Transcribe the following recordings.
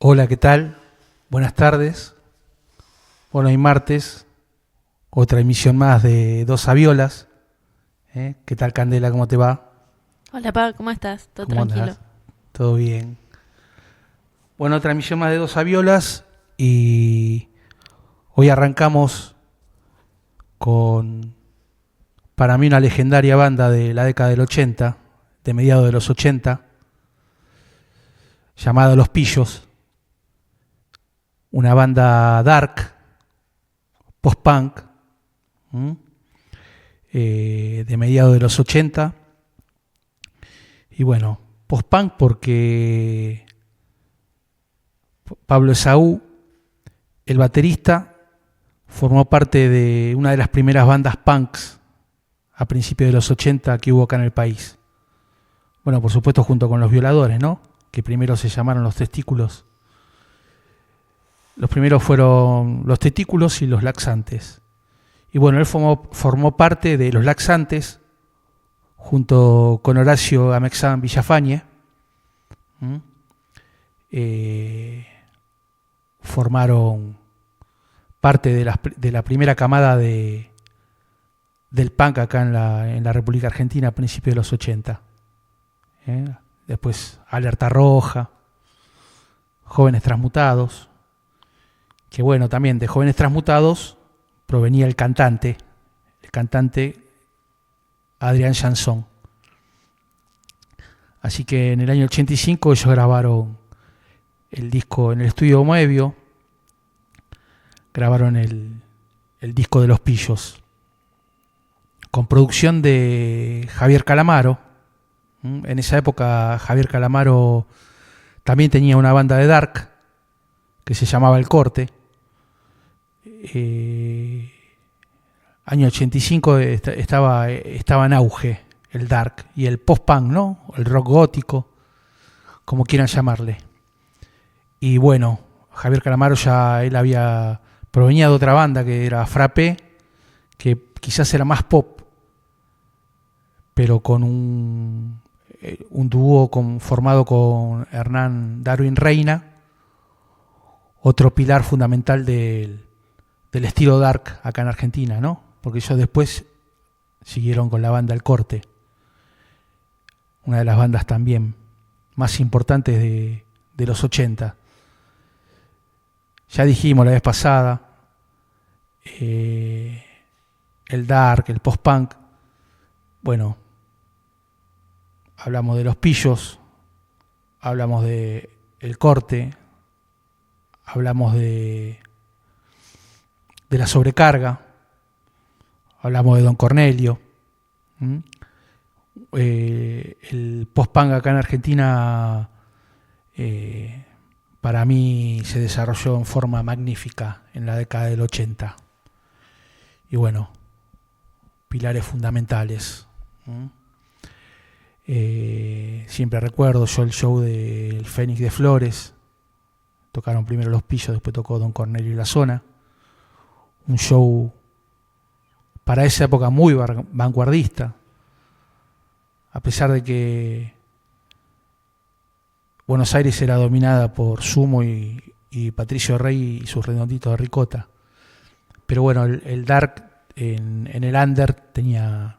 Hola, ¿qué tal? Buenas tardes. Bueno, hoy martes, otra emisión más de Dos Aviolas. ¿Qué tal, Candela? ¿Cómo te va? Hola, Pa, ¿cómo estás? ¿Todo ¿Cómo tranquilo? andás? ¿Todo bien? Bueno, otra emisión más de Dos Aviolas y hoy arrancamos con, para mí, una legendaria banda de la década del 80, de mediados de los 80, llamada Los Pillos, una banda dark, post-punk, ¿m? De mediados de los 80. Y bueno, post-punk porque Pablo Esaú, el baterista, formó parte de una de las primeras bandas punks a principios de los 80 que hubo acá en el país. Bueno, por supuesto junto con Los Violadores, ¿no? Que primero se llamaron Los Testículos. Los primeros fueron Los Testículos y Los Laxantes. Y bueno, él formó parte de Los Laxantes junto con Horacio Amexán Villafañe. ¿Mm? Formaron parte de la primera camada del punk acá en la República Argentina a principios de los 80. Después Alerta Roja, Jóvenes Transmutados, que bueno, también de Jóvenes Transmutados provenía el cantante Adrián Chanson. Así que en el año 85 ellos grabaron el disco en el estudio Moebio, grabaron el disco de Los Pillos, con producción de Javier Calamaro. En esa época Javier Calamaro también tenía una banda de dark que se llamaba El Corte. Año 85 estaba en auge el dark y el post-punk, ¿no? El rock gótico, como quieran llamarle. Y bueno, Javier Calamaro ya él había provenía de otra banda que era Frappé, que quizás era más pop, pero con un dúo formado con Hernán Darwin Reina, otro pilar fundamental del estilo dark acá en Argentina, ¿no? Porque ellos después siguieron con la banda El Corte, una de las bandas también más importantes de los 80. Ya dijimos la vez pasada, el dark, el post-punk. Bueno, hablamos de Los Pillos, hablamos de El Corte, hablamos de La Sobrecarga, hablamos de Don Cornelio. El post-punk acá en Argentina, para mí, se desarrolló en forma magnífica en la década del 80. Y bueno, pilares fundamentales. Siempre recuerdo yo el show del Fénix de Flores. Tocaron primero Los Pillos, después tocó Don Cornelio y La Zona. Un show para esa época muy vanguardista, a pesar de que Buenos Aires era dominada por Sumo y Patricio Rey y sus redonditos de ricota. Pero bueno, el dark en el under tenía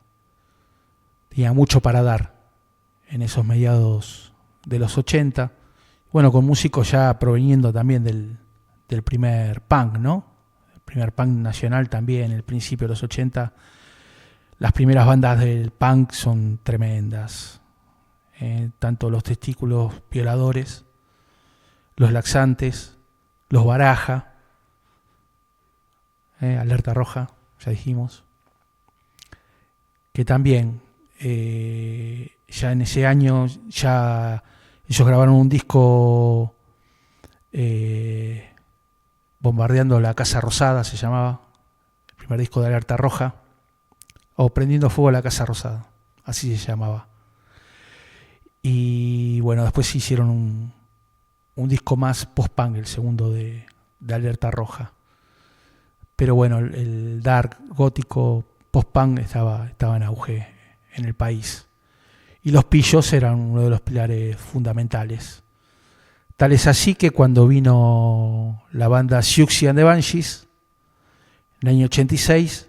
mucho para dar en esos mediados de los 80. Bueno, con músicos ya proveniendo también del primer punk, ¿no? El primer punk nacional también, el principio de los 80. Las primeras bandas del punk son tremendas. Tanto Los Testículos Violadores, Los Laxantes, Los Baraja, Alerta Roja, ya dijimos. Que también, ya en ese año, ya ellos grabaron un disco Bombardeando la Casa Rosada, se llamaba, el primer disco de Alerta Roja, o Prendiendo Fuego a la Casa Rosada, así se llamaba. Y bueno, después hicieron un disco más post-punk, el segundo de Alerta Roja. Pero bueno, el dark gótico post-punk estaba en auge en el país. Y Los Pillos eran uno de los pilares fundamentales. Tal es así que cuando vino la banda Siouxsie and the Banshees, en el año 86,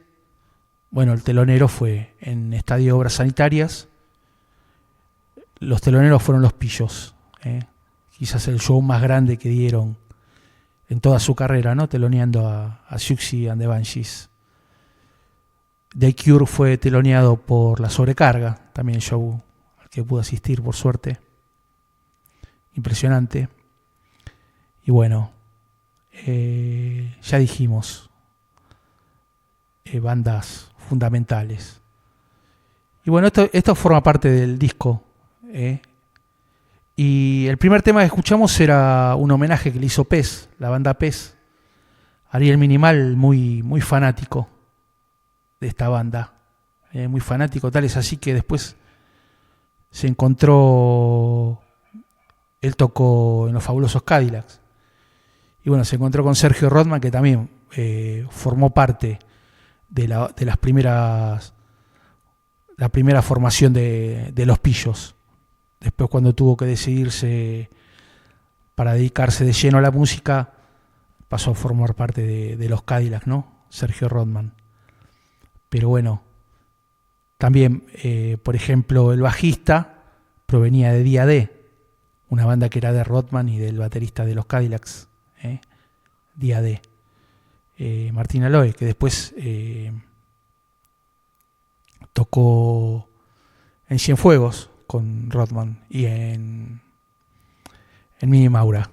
bueno, el telonero fue en Estadio Obras Sanitarias. Los teloneros fueron Los Pillos, quizás el show más grande que dieron en toda su carrera, ¿no? Teloneando a Siouxsie and the Banshees. The Cure fue teloneado por La Sobrecarga, también el show al que pude asistir por suerte. Impresionante. Y bueno, ya dijimos, bandas fundamentales. Y bueno, esto forma parte del disco. Y el primer tema que escuchamos era un homenaje que le hizo Pez, la banda Pez. Ariel Minimal, muy, muy fanático de esta banda. Muy fanático, tal es así que después se encontró, él tocó en los Fabulosos Cadillacs. Y bueno, se encontró con Sergio Rodman, que también formó parte de las primeras, la primera formación de Los Pillos. Después, cuando tuvo que decidirse para dedicarse de lleno a la música, pasó a formar parte de los Cadillacs, ¿no? Sergio Rodman. Pero bueno, también, por ejemplo, el bajista provenía de Día D, una banda que era de Rodman y del baterista de los Cadillacs, Día D. Martín Aloy, que después tocó en Cienfuegos con Rodman y en Mini Maura.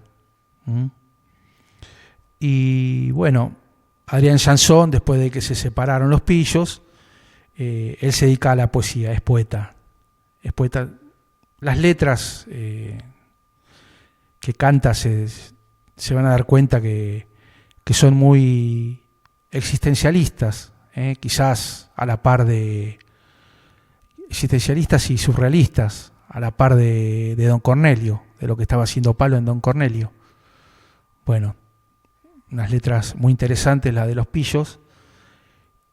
Y bueno, Adrián Sansón, después de que se separaron Los Pillos, él se dedica a la poesía, es poeta. Es poeta. Las letras que canta se van a dar cuenta que son muy existencialistas, quizás a la par de existencialistas y surrealistas, a la par de Don Cornelio, de lo que estaba haciendo Palo en Don Cornelio. Bueno, unas letras muy interesantes, la de Los Pillos,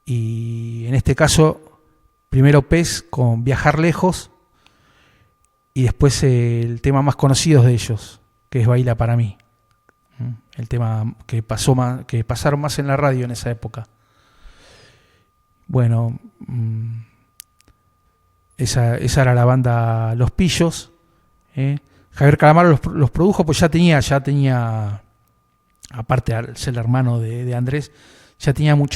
y en este caso, primero Pez con Viajar Lejos, y después el tema más conocido de ellos, que es Baila para mí. El tema que pasaron más en la radio en esa época. Bueno, esa era la banda Los Pillos. Javier Calamaro los produjo, pues ya tenía, aparte de ser el hermano de Andrés, ya tenía o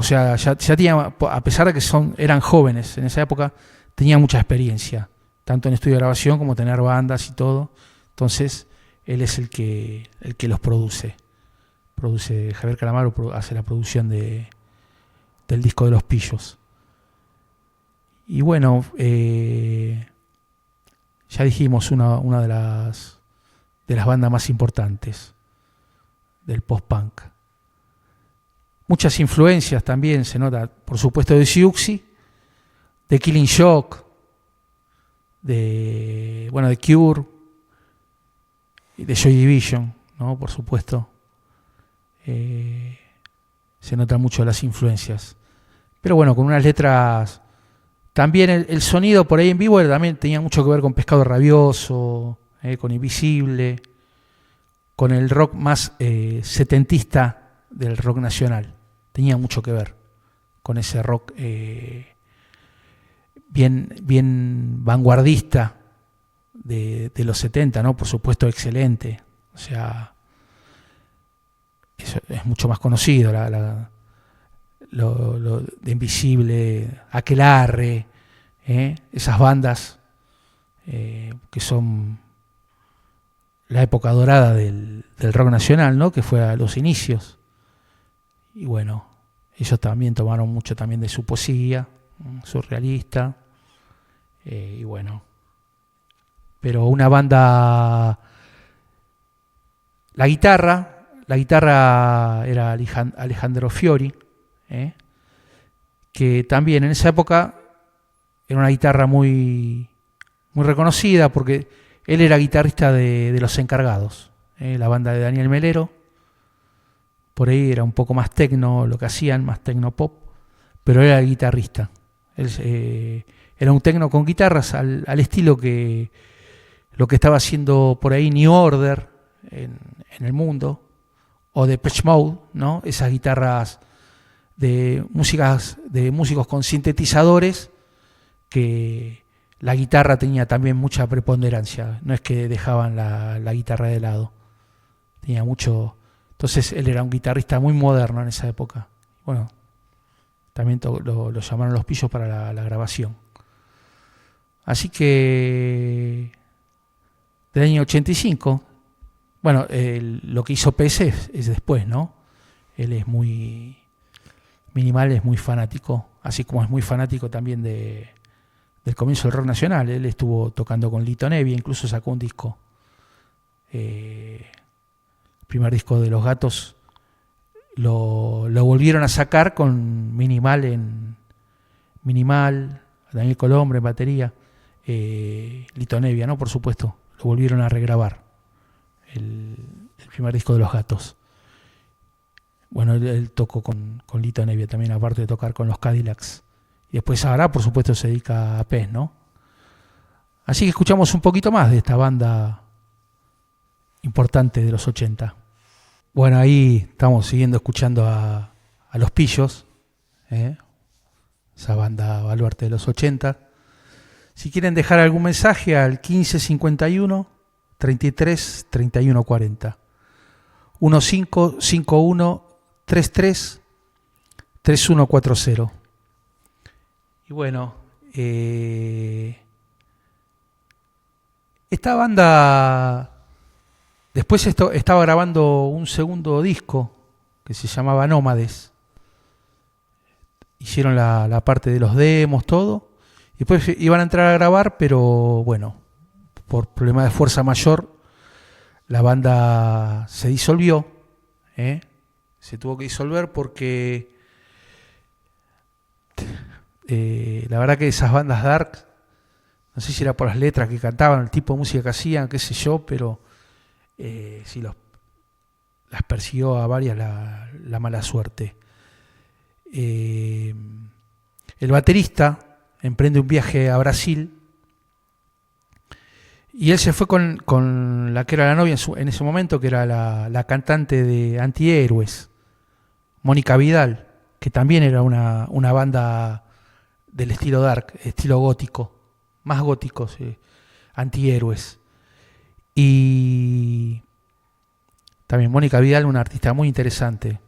sea, ya tenía, a pesar de que eran jóvenes en esa época, tenía mucha experiencia, tanto en estudio de grabación como tener bandas y todo. Entonces, él es el que los produce. Javier Calamaro hace la producción del disco de Los Pillos. Y bueno, ya dijimos, una de las bandas más importantes del post-punk. Muchas influencias también se nota, por supuesto, de Siouxsie, de Killing Joke, de Cure, y de Joy Division, ¿no? Por supuesto. Se notan mucho las influencias. Pero bueno, con unas letras. También el sonido por ahí en vivo también tenía mucho que ver con Pescado Rabioso, con Invisible, con el rock más setentista del rock nacional. Tenía mucho que ver con ese rock bien vanguardista de los 70, ¿no? Por supuesto, excelente. O sea, eso es mucho más conocido, lo de Invisible, Aquelarre, esas bandas que son la época dorada del rock nacional, ¿no? Que fue a los inicios. Y bueno, ellos también tomaron mucho también de su poesía surrealista, y bueno, pero una banda, la guitarra era Alejandro Fiori, que también en esa época era una guitarra muy, muy reconocida porque él era guitarrista de Los Encargados, la banda de Daniel Melero. Por ahí era un poco más tecno lo que hacían, más tecno pop, pero era el guitarrista. Él Era un techno con guitarras al estilo que lo que estaba haciendo por ahí New Order en el mundo, o Depeche Mode, ¿no? Esas guitarras de músicos con sintetizadores, que la guitarra tenía también mucha preponderancia, no es que dejaban la guitarra de lado, tenía mucho. Entonces él era un guitarrista muy moderno en esa época. Bueno, también lo llamaron Los Pillos para la grabación. Así que del año 85, bueno, lo que hizo PC es después, ¿no? Él es muy Minimal, es muy fanático, así como es muy fanático también del comienzo del rock nacional. Él estuvo tocando con Lito Nebbia, incluso sacó un disco, el primer disco de Los Gatos, lo volvieron a sacar con Minimal, Daniel Colombre en batería, Lito Nebbia, ¿no? Por supuesto, lo volvieron a regrabar, el primer disco de Los Gatos. Bueno, él tocó con Lito Nebbia también, aparte de tocar con los Cadillacs. Y después ahora, por supuesto, se dedica a Pez, ¿no? Así que escuchamos un poquito más de esta banda importante de los 80. Bueno, ahí estamos siguiendo escuchando a Los Pillos, esa banda baluarte de los 80. Si quieren dejar algún mensaje al 1551 33 31 40. 1551 33 3140. Y bueno, esta banda después estaba grabando un segundo disco que se llamaba Nómades. Hicieron la parte de los demos, todo. Y después iban a entrar a grabar, pero bueno, por problema de fuerza mayor, la banda se disolvió. Se tuvo que disolver porque la verdad que esas bandas dark, no sé si era por las letras que cantaban, el tipo de música que hacían, qué sé yo, pero sí las persiguió a varias la mala suerte. El baterista emprende un viaje a Brasil y él se fue con la que era la novia en ese momento, que era la cantante de Antihéroes, Mónica Vidal, que también era una banda del estilo dark, estilo gótico, más góticos, Antihéroes. Y también Mónica Vidal, una artista muy interesante,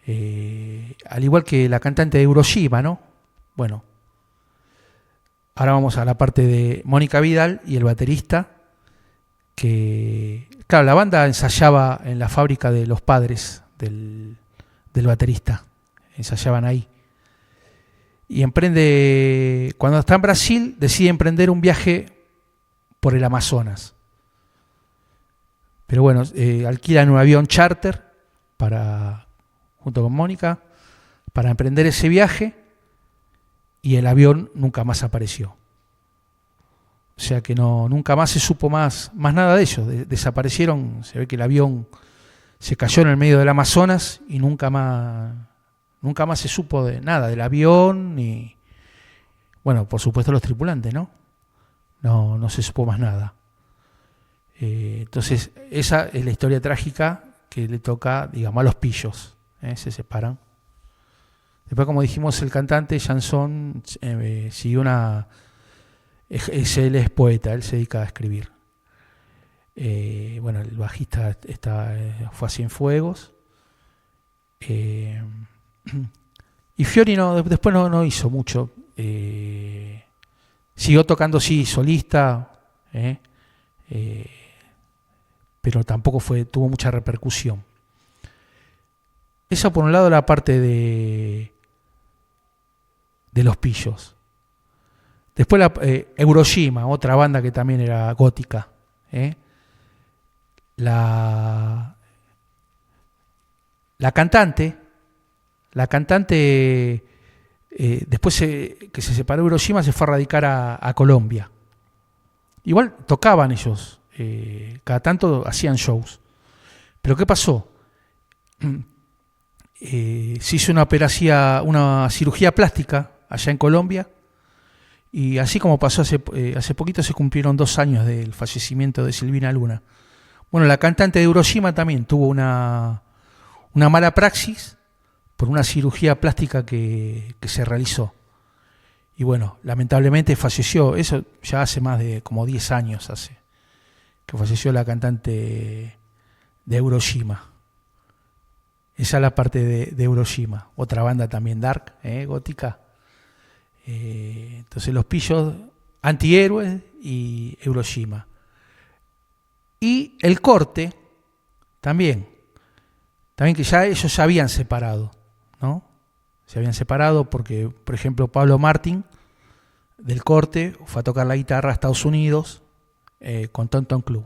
al igual que la cantante de Hiroshima, ¿no? Bueno, ahora vamos a la parte de Mónica Vidal y el baterista, que, claro, la banda ensayaba en la fábrica de los padres del baterista, ensayaban ahí. Y cuando está en Brasil, decide emprender un viaje por el Amazonas. Pero bueno, alquilan un avión charter junto con Mónica, para emprender ese viaje, y el avión nunca más apareció. O sea que nunca más se supo más nada de ellos. Desaparecieron, se ve que el avión se cayó en el medio del Amazonas y nunca más se supo de nada del avión, ni, bueno, por supuesto los tripulantes, ¿no? No se supo más nada. Entonces, esa es la historia trágica que le toca, digamos, a Los Pillos. Se separan. Después, como dijimos, el cantante Jansson siguió él es poeta, él se dedica a escribir. Bueno, el bajista fue a Cienfuegos. Y Fiori después no hizo mucho. Siguió tocando, sí, solista, pero tampoco tuvo mucha repercusión. Eso por un lado, la parte de Los Pillos. Después Hiroshima, otra banda que también era gótica. La cantante, después que se separó de Hiroshima, se fue a radicar a Colombia. Igual tocaban ellos, cada tanto hacían shows. Pero ¿qué pasó? Se hizo una cirugía plástica allá en Colombia, Y así como pasó hace poquito, se cumplieron 2 años del fallecimiento de Silvina Luna. Bueno, la cantante de Hiroshima también tuvo una mala praxis por una cirugía plástica que se realizó. Y bueno, lamentablemente falleció. Eso ya hace más de como 10 años hace que falleció la cantante de Hiroshima. Esa es la parte de Hiroshima. Otra banda también dark, gótica. Entonces Los Pillos, Antihéroes y Hiroshima. Y El Corte también que ya ellos se habían separado, ¿no? Se habían separado porque, por ejemplo, Pablo Martín del Corte fue a tocar la guitarra a Estados Unidos con Tom Tom Club,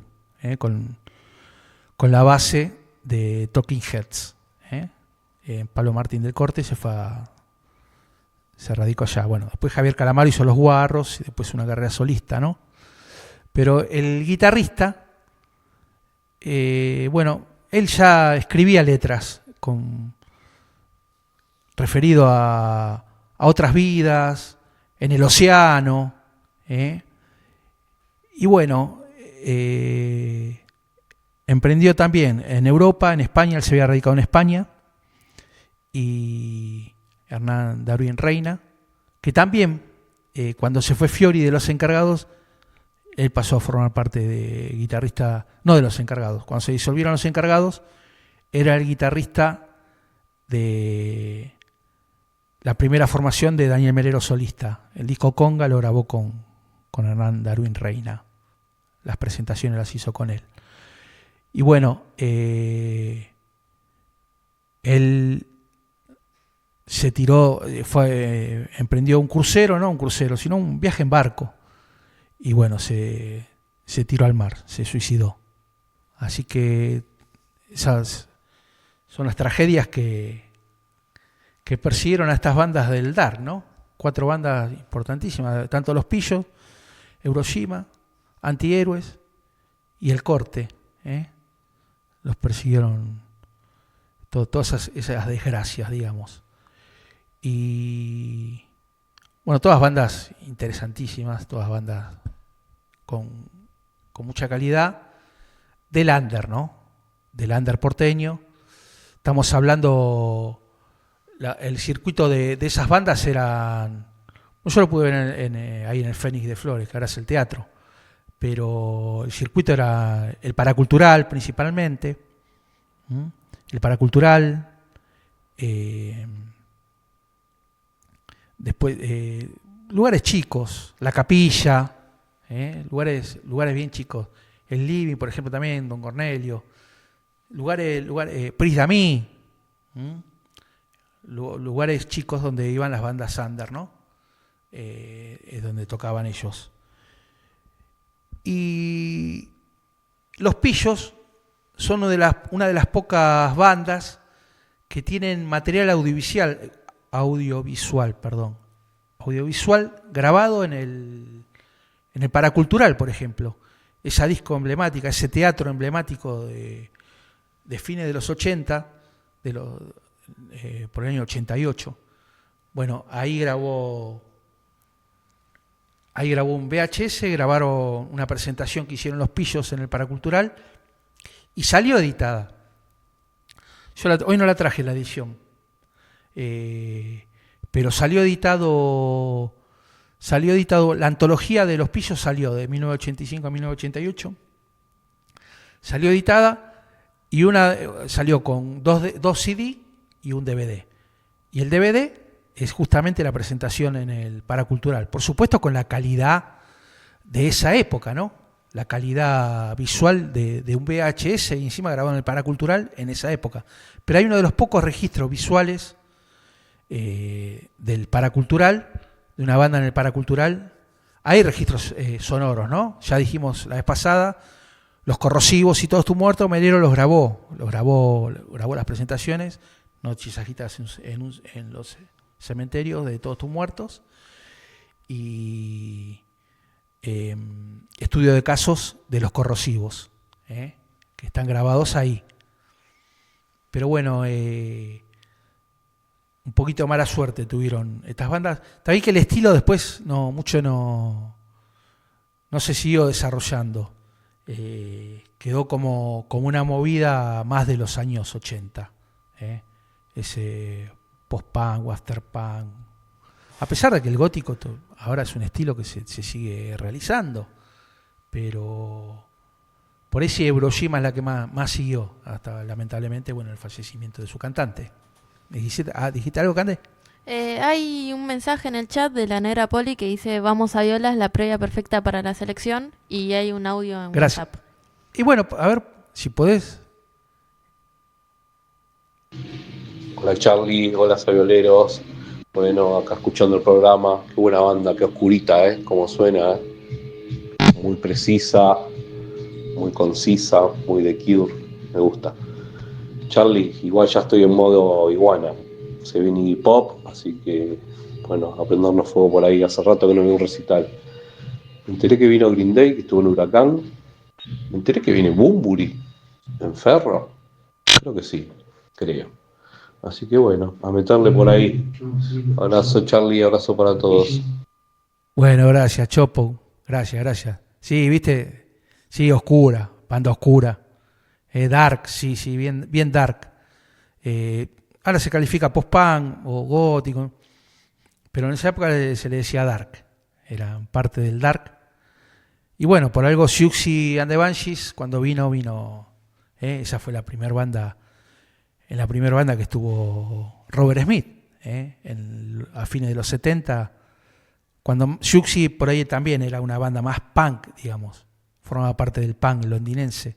con la base de Talking Heads. Pablo Martín del Corte se radicó allá. Bueno, después Javier Calamaro hizo Los Guarros y después una carrera solista, ¿no? Pero el guitarrista, él ya escribía letras referido a otras vidas, en el océano, y bueno, emprendió también en Europa, en España. Él se había radicado en España, y Hernán Darwin Reina, que también cuando se fue Fiori de Los Encargados, él pasó a formar parte de guitarrista, no de Los Encargados, cuando se disolvieron Los Encargados, era el guitarrista de la primera formación de Daniel Melero solista. El disco Conga lo grabó con Hernán Darwin Reina, las presentaciones las hizo con él. Y bueno, él se tiró, emprendió un crucero, no un crucero, sino un viaje en barco. Y bueno, se tiró al mar, se suicidó. Así que esas son las tragedias que persiguieron a estas bandas del dark, ¿no? 4 bandas importantísimas, tanto Los Pillos, Hiroshima, Antihéroes y El Corte. Los persiguieron todas esas desgracias, digamos. Y bueno, todas bandas interesantísimas, todas bandas con mucha calidad, del under, ¿no? Del under porteño. Estamos hablando, el circuito de esas bandas eran, yo lo pude ver ahí en el Fénix de Flores, que ahora es el teatro, pero el circuito era el Paracultural principalmente, el Paracultural, después lugares chicos, La Capilla, lugares bien chicos, el Living, por ejemplo, también, Don Cornelio, lugares Prisdamí, lugares chicos donde iban las bandas under, ¿no? Es donde tocaban ellos. Y Los Pillos son una de las pocas bandas que tienen material audiovisual grabado en el Paracultural, por ejemplo. Esa disco emblemática, ese teatro emblemático de fines de los 80, por el año 88. Bueno, ahí grabó un VHS, grabaron una presentación que hicieron Los Pillos en el Paracultural y salió editada. Hoy no la traje la edición, pero salió editado, la antología de Los Pillos salió de 1985 a 1988, salió editada, y salió con dos CD y un DVD. Y el DVD es justamente la presentación en el Paracultural. Por supuesto con la calidad de esa época, ¿no? La calidad visual de un VHS y encima grabado en el Paracultural en esa época. Pero hay uno de los pocos registros visuales del Paracultural, de una banda en el Paracultural. Hay registros sonoros, ¿no? Ya dijimos la vez pasada, Los Corrosivos y Todos Tus Muertos, Melero los grabó las presentaciones, Noches Agitadas en los cementerios de Todos Tus Muertos, y estudio de casos de Los Corrosivos, que están grabados ahí. Pero bueno, un poquito mala suerte tuvieron estas bandas. También que el estilo después no se siguió desarrollando. Quedó como una movida más de los años 80. Ese post-punk, after-punk. A pesar de que el gótico ahora es un estilo que se sigue realizando. Pero por ese Hiroshima es la que más siguió. Hasta lamentablemente, el fallecimiento de su cantante. ¿Dijiste algo, Cande? Hay un mensaje en el chat de la negra Poli que dice: vamos a Violas, la previa perfecta para la selección. Y hay un audio en Gracias. WhatsApp. Y bueno, a ver si podés. Hola Charlie, hola Savioleros. Bueno, acá escuchando el programa. Qué buena banda, qué oscurita, como suena, muy precisa, muy concisa, muy de Cure. Me gusta. Charlie, igual ya estoy en modo iguana. Se viene Iggy Pop, así que, a prendernos fuego por ahí. Hace rato que no veo un recital. Me enteré que vino Green Day, que estuvo en Huracán. Me enteré que viene Bunbury en Ferro. Creo que sí, creo. Así que a meterle por ahí. Abrazo Charlie, abrazo para todos. Bueno, gracias, Chopo. Gracias. Sí, viste, sí, oscura, banda oscura. Dark, sí, bien dark. Ahora se califica post-punk o gótico, pero en esa época se le decía dark. Era parte del dark. Y bueno, por algo Siouxsie and the Banshees, cuando vino, esa fue la primera banda, en la primera banda que estuvo Robert Smith, a fines de los 70, cuando Siouxsie por ahí también era una banda más punk, digamos, formaba parte del punk londinense,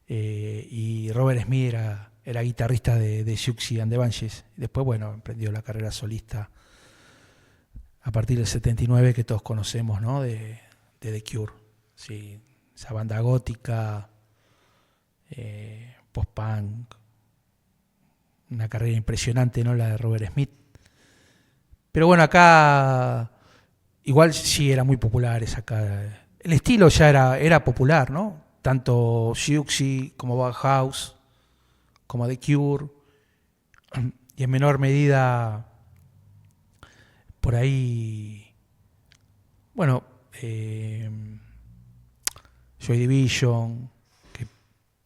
y Robert Smith era guitarrista de Siouxsie and the Banshees. Después, emprendió la carrera solista a partir del 79, que todos conocemos, ¿no? de The Cure, sí, esa banda gótica, post-punk, una carrera impresionante, ¿no? La de Robert Smith. Pero acá igual sí era muy popular acá. El estilo ya era popular, ¿no? Tanto Siouxsie como Bauhaus, como The Cure, y en menor medida por ahí, Joy Division, que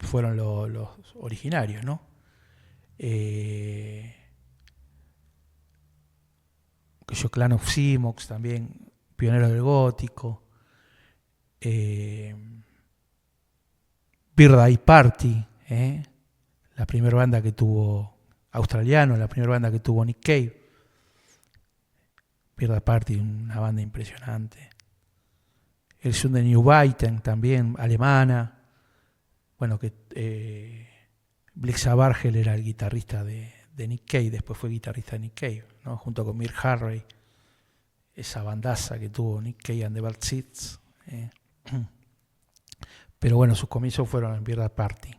fueron los originarios, ¿no? Clan of Simox también, pionero del gótico. Birthday Party, la primera banda que tuvo australiano, la primera banda que tuvo Nick Cave. Birthday Party, una banda impresionante. El Son de New Baiten también, alemana. Que Blixa Bargel era el guitarrista de Nick Cave, después fue guitarrista de Nick Cave, ¿no? Junto con Mick Harvey, esa bandaza que tuvo Nick Cave and the Bad Seeds. Pero sus comienzos fueron en Birthday Party,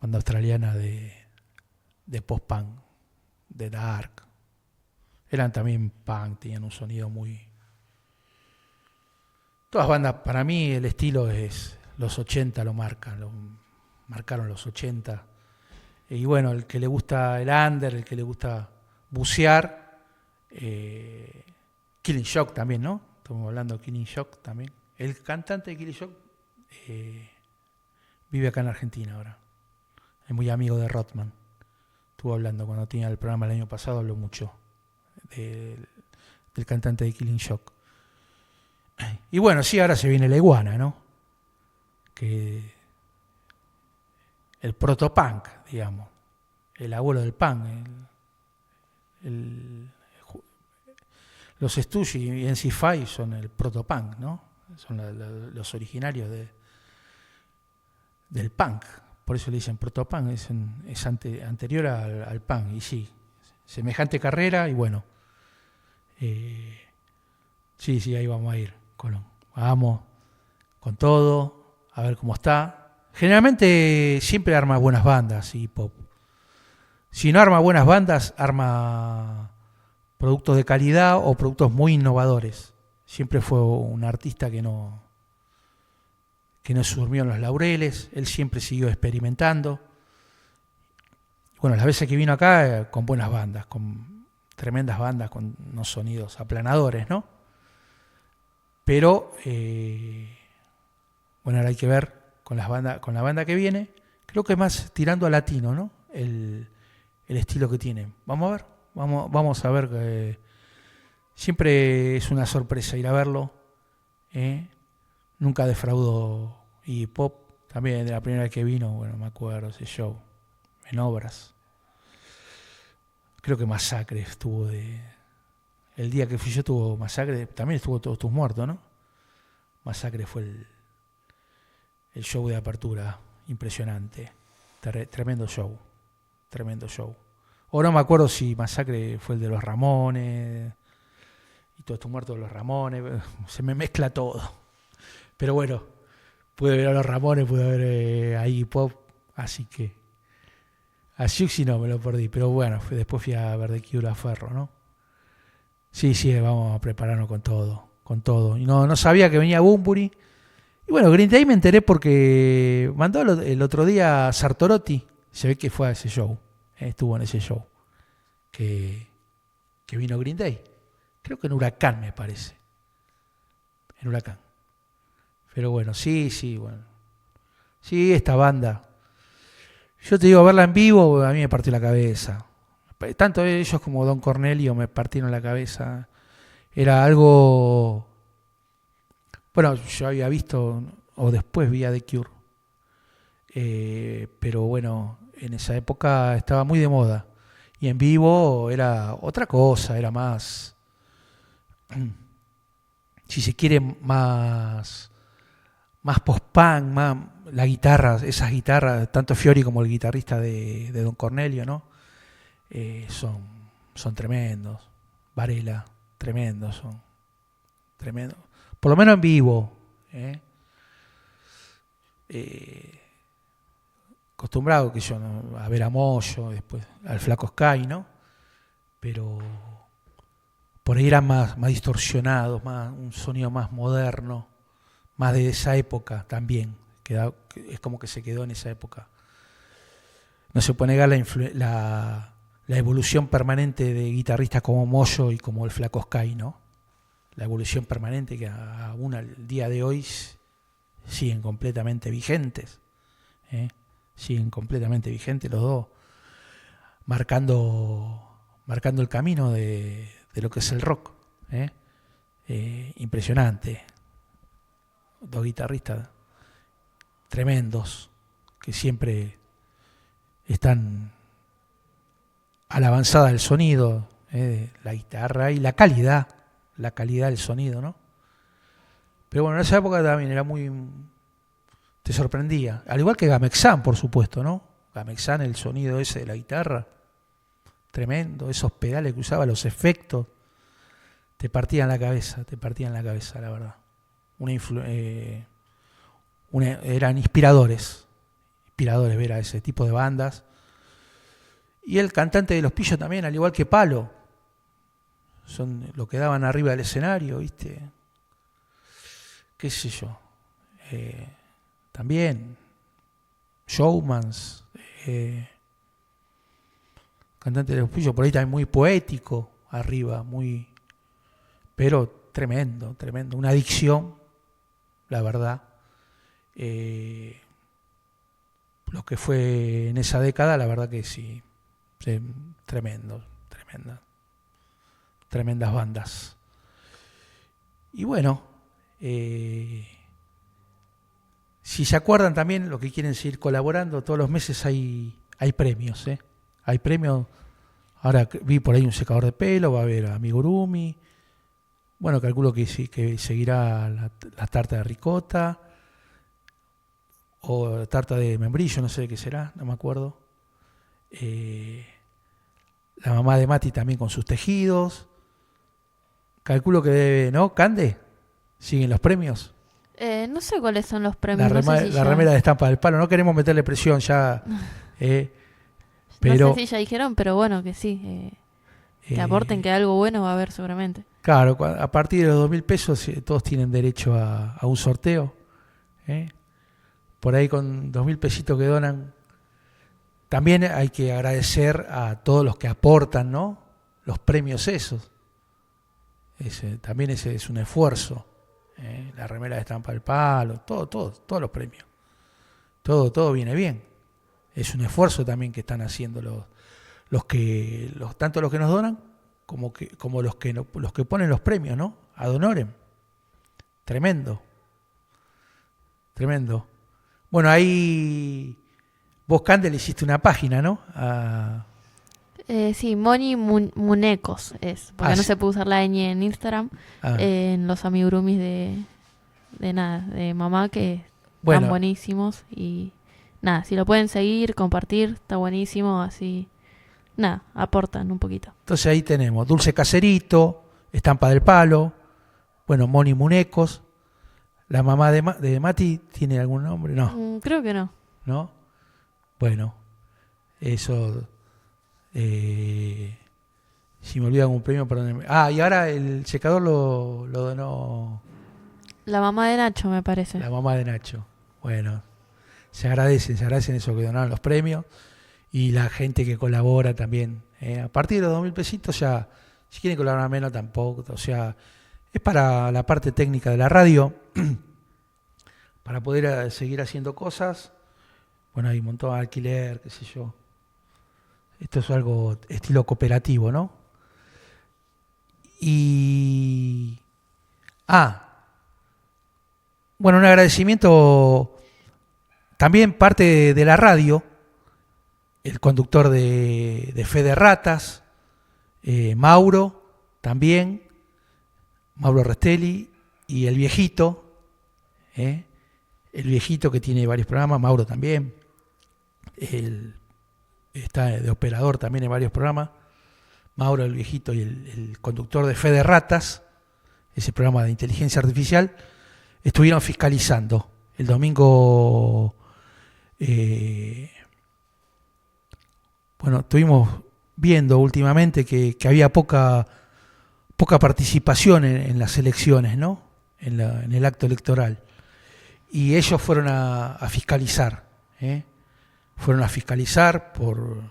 banda australiana de post-punk, de dark. Eran también punk, tenían un sonido muy... Todas bandas, para mí el estilo es los 80, marcaron los 80. Y el que le gusta el under, el que le gusta bucear, Killing Shock también, ¿no? Estamos hablando de Killing Shock también. El cantante de Killing Shock vive acá en Argentina ahora. Es muy amigo de Rothman. Estuvo hablando cuando tenía el programa el año pasado, habló mucho del cantante de Killing Shock. Y sí, ahora se viene la iguana, ¿no? Que el protopunk, digamos, el abuelo del punk, los Stooges y NC5 son el protopunk, ¿no? Son los originarios del punk, por eso le dicen protopunk, es anterior al punk, y sí, semejante carrera, y sí, ahí vamos a ir, vamos con todo, a ver cómo está. Generalmente siempre arma buenas bandas y pop. Si no arma buenas bandas, arma productos de calidad o productos muy innovadores. Siempre fue un artista que no se durmió en los laureles. Él siempre siguió experimentando. Bueno, las veces que vino acá, con buenas bandas, con tremendas bandas, con unos sonidos aplanadores, ¿no? Pero, bueno, ahora hay que ver con la banda que viene. Creo que es más tirando a latino, ¿no? El estilo que tiene. Vamos a ver, vamos a ver. Siempre es una sorpresa ir a verlo. Nunca defraudo. Y Pop también, de la primera vez que vino, bueno, me acuerdo ese show. En Obras. Creo que Masacre estuvo el día que fui yo tuvo Masacre, también estuvo Todos Tus Muertos, ¿no? Masacre fue el show de apertura, impresionante, tremendo show. O no me acuerdo si Masacre fue el de los Ramones, y Todos Tus Muertos de los Ramones, se me mezcla todo. Pero bueno, pude ver a los Ramones, pude ver a Iggy Pop, así que a Siouxsie no me lo perdí, pero bueno, después fui a ver The Cure a Ferro, ¿no? Sí, vamos a prepararnos con todo. Y no sabía que venía Bunbury. Y bueno, Green Day me enteré porque mandó el otro día a Sartorotti, se ve que fue a ese show, estuvo en ese show, que vino Green Day. Creo que en Huracán me parece. En Huracán. Pero bueno, bueno. Sí, esta banda. Yo te digo, verla en vivo, a mí me partió la cabeza. Tanto ellos como Don Cornelio me partieron la cabeza. Era algo... Bueno, yo había visto, o después vi a The Cure. Pero bueno, en esa época estaba muy de moda. Y en vivo era otra cosa, era más... Si se quiere, más post-punk, más la guitarra, esas guitarras, tanto Fiori como el guitarrista de Don Cornelio, ¿no? Son tremendos. Varela, tremendos. Por lo menos en vivo. Acostumbrado que yo, ¿no? A ver a Moyo, después al Flaco Sky, ¿no? Pero por ahí eran más distorsionados, un sonido más moderno, más de esa época también. Es como que se quedó en esa época. No se puede negar la evolución permanente de guitarristas como Moyo y como el Flaco Sky, ¿no? La evolución permanente que aún al día de hoy siguen completamente vigentes. Siguen completamente vigentes los dos, marcando el camino de lo que es el rock. Impresionante. Dos guitarristas tremendos que siempre están a la avanzada del sonido, la guitarra y la calidad del sonido, ¿no? Pero bueno, en esa época también era te sorprendía, al igual que Gamexan, por supuesto, ¿no? Gamexan, el sonido ese de la guitarra, tremendo, esos pedales que usaba, los efectos, te partían la cabeza, la verdad. Eran inspiradores ver a ese tipo de bandas. Y el cantante de Los Pillos también, al igual que Palo, son lo que daban arriba del escenario, ¿viste? Qué sé yo. También Showmans, cantante de Los Pillos, por ahí también muy poético arriba, pero tremendo, una adicción, la verdad. Lo que fue en esa década, la verdad que sí, tremendas bandas. Y bueno, si se acuerdan también, los que quieren seguir colaborando, todos los meses hay premios, hay premios. Ahora vi por ahí un secador de pelo, va a haber amigurumi. Bueno, calculo que sí, que seguirá la tarta de ricota o tarta de membrillo, no sé de qué será, no me acuerdo. La mamá de Mati también con sus tejidos. Calculo que debe, ¿no? ¿Cande? ¿Siguen los premios? No sé cuáles son los premios. La remera de estampa del palo. No queremos meterle presión ya. Pero, no sé si ya dijeron, pero bueno, que sí. Que aporten que algo bueno va a haber seguramente. Claro, a partir de los 2.000 pesos todos tienen derecho a un sorteo. Por ahí con 2.000 pesitos que donan también hay que agradecer a todos los que aportan, ¿no? Los premios esos. También ese es un esfuerzo. La remera de Estampa al Palo, todos los premios. Todo viene bien. Es un esfuerzo también que están haciendo tanto los que nos donan como los que ponen los premios, ¿no? Ad honorem. Tremendo. Bueno, ahí vos, Cande, le hiciste una página, ¿no? Sí, Moni Munecos es, porque no sí. se puede usar la ñ en Instagram, en los amigurumis de mamá, que están buenísimos. Y nada, si lo pueden seguir, compartir, está buenísimo, así, nada, aportan un poquito. Entonces ahí tenemos Dulce Caserito, Estampa del Palo, bueno, Moni Munecos. ¿La mamá de Mati tiene algún nombre? No. Creo que no. ¿No? Bueno, eso... si me olvido algún premio, perdónenme. Y ahora el secador lo donó... La mamá de Nacho, me parece. La mamá de Nacho. Bueno, se agradecen eso que donaron los premios. Y la gente que colabora también. A partir de los 2.000 pesitos ya, si quieren colaborar menos tampoco. O sea, es para la parte técnica de la radio, para poder seguir haciendo cosas. Bueno, hay un montón de alquiler, qué sé yo. Esto es algo estilo cooperativo, ¿no? Y... bueno, un agradecimiento también parte de la radio, el conductor de Fe de Ratas, Mauro también, Mauro Restelli, y el viejito que tiene varios programas, Mauro también, está de operador también en varios programas, Mauro el viejito y el conductor de Fe de Ratas, ese programa de inteligencia artificial, estuvieron fiscalizando. El domingo, estuvimos viendo últimamente que había poca participación en las elecciones, ¿no? En el acto electoral. Y ellos fueron a fiscalizar, Fueron a fiscalizar por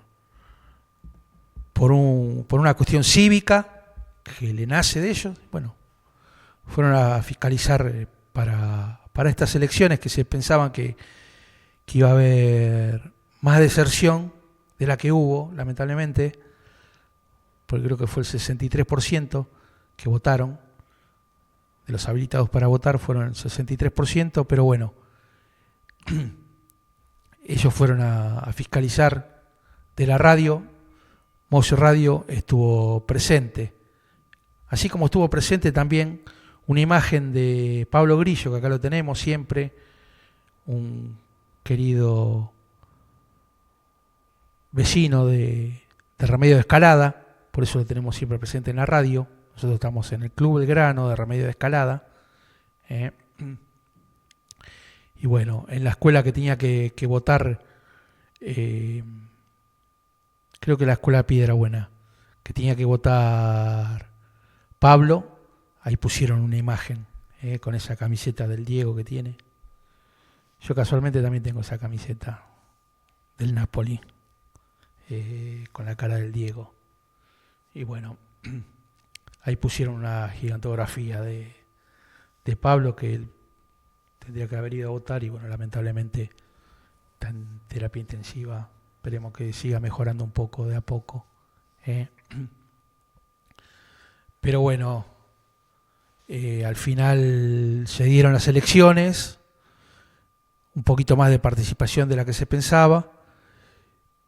una cuestión cívica que le nace de ellos. Bueno, fueron a fiscalizar para estas elecciones que se pensaban que iba a haber más deserción de la que hubo, lamentablemente, porque creo que fue el 63% que votaron. De los habilitados para votar fueron el 63%, pero bueno, ellos fueron a fiscalizar de la radio. Mocio Radio estuvo presente, así como estuvo presente también una imagen de Pablo Grillo, que acá lo tenemos siempre, un querido vecino de Remedio de Escalada, por eso lo tenemos siempre presente en la radio. Nosotros estamos en el Club del Grano de Remedio de Escalada. Y bueno, en la escuela que tenía que votar, creo que la escuela Piedra Buena, que tenía que votar Pablo, ahí pusieron una imagen con esa camiseta del Diego que tiene. Yo casualmente también tengo esa camiseta del Napoli, con la cara del Diego. Y bueno, ahí pusieron una gigantografía de Pablo, que él tendría que haber ido a votar y bueno, lamentablemente está en terapia intensiva. Esperemos que siga mejorando un poco de a poco. Pero bueno, al final se dieron las elecciones, un poquito más de participación de la que se pensaba,